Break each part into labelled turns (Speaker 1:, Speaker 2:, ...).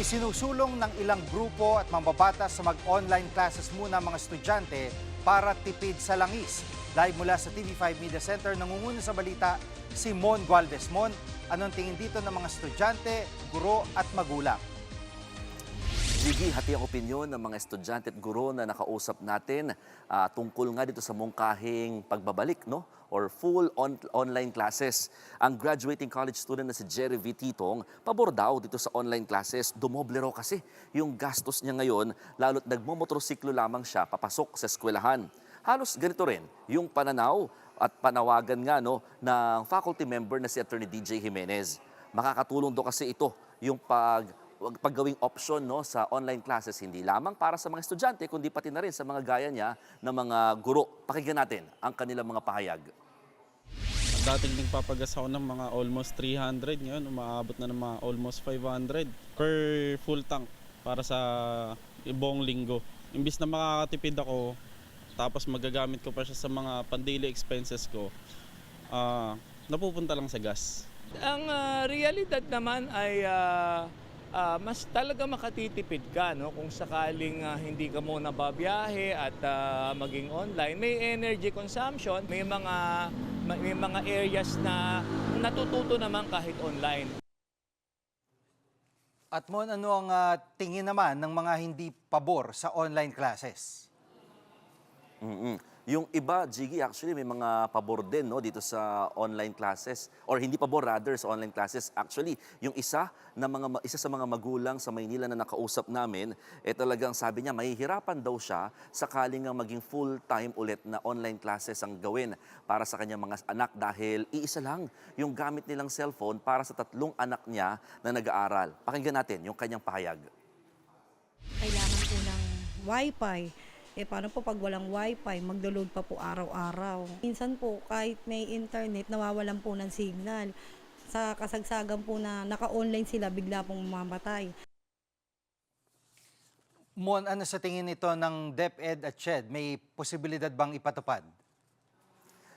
Speaker 1: Isinusulong ng ilang grupo at mambabatas sa mag-online classes muna mga estudyante para tipid sa langis. Live mula sa TV5 Media Center, nangunguna sa balita si Mon Gualvez. Mon, anong tingin dito ng mga estudyante, guro at magulang?
Speaker 2: Gigi, hati ang opinyon ng mga estudyante at guro na nakausap natin tungkol nga dito sa mungkahing pagbabalik, no? Or full online classes. Ang graduating college student na si Jerry V. Titong, pabor daw dito sa online classes. Dumoble raw kasi yung gastos niya ngayon, lalo't nagmomotorsiklo lamang siya papasok sa eskwelahan. Halos ganito rin yung pananaw at panawagan nga no, ng faculty member na si Attorney DJ Jimenez. Makakatulong daw kasi ito yung paggawing option no, sa online classes, hindi lamang para sa mga estudyante, kundi pati na rin sa mga gaya niya na mga guro. Pakinggan natin ang kanilang mga pahayag.
Speaker 3: Dating nagpapagas ako ng mga almost 300, ngayon umaabot na ng mga almost 500 per full tank para sa buong linggo. Imbis na makakatipid ako, tapos magagamit ko pa siya sa mga pan-daily expenses ko, napupunta lang sa gas.
Speaker 4: Ang realidad naman ay mas talaga makatitipid ka no? Kung sakaling hindi ka muna babiyahe at maging online. May energy consumption, may mga areas na natututo naman kahit online.
Speaker 1: At Mon, ano ang tingin naman ng mga hindi pabor sa online classes?
Speaker 2: Yung iba, Gigi, actually may mga pabor din no, dito sa online classes or hindi pabor rather sa online classes. Actually, yung isa sa mga magulang sa Maynila na nakausap namin, talagang sabi niya mahihirapan daw siya sakaling nga maging full-time ulit na online classes ang gawin para sa kanyang mga anak dahil iisa lang yung gamit nilang cellphone para sa 3 anak niya na nag-aaral. Pakinggan natin yung kanyang pahayag.
Speaker 5: Kailangan po ng wifi. Paano po pag walang wifi, magdo-load pa po araw-araw. Minsan po, kahit may internet, nawawalan po ng signal. Sa kasagsagan po na naka-online sila, bigla pong mamamatay.
Speaker 1: Mon, ano sa tingin ito ng DepEd at CHED? May posibilidad bang ipatupad?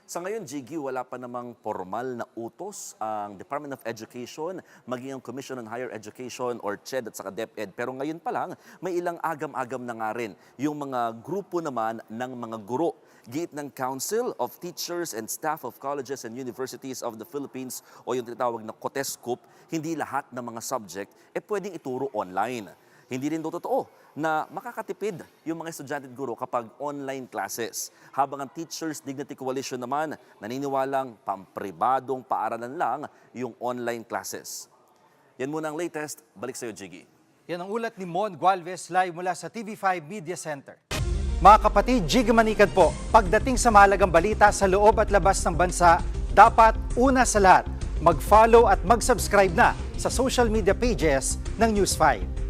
Speaker 2: Sa ngayon, Gigi, wala pa namang formal na utos ang Department of Education, maging ang Commission on Higher Education or CHED at saka DepEd. Pero ngayon pa lang, may ilang agam-agam na nga rin yung mga grupo naman ng mga guro. Giit ng Council of Teachers and Staff of Colleges and Universities of the Philippines o yung tinatawag na COTESCUP, hindi lahat ng mga subject pwedeng ituro online. Hindi rin totoo na makakatipid yung mga estudyante at guro kapag online classes. Habang ang Teachers Dignity Coalition naman naniniwalang pampribadong paaralan lang yung online classes. Yan muna ang latest. Balik sa iyo, Gigi.
Speaker 1: Yan ang ulat ni Mon Gualvez live mula sa TV5 Media Center. Mga kapatid, Jig Manikad po, pagdating sa mahalagang balita sa loob at labas ng bansa, dapat una sa lahat, mag-follow at mag-subscribe na sa social media pages ng News 5.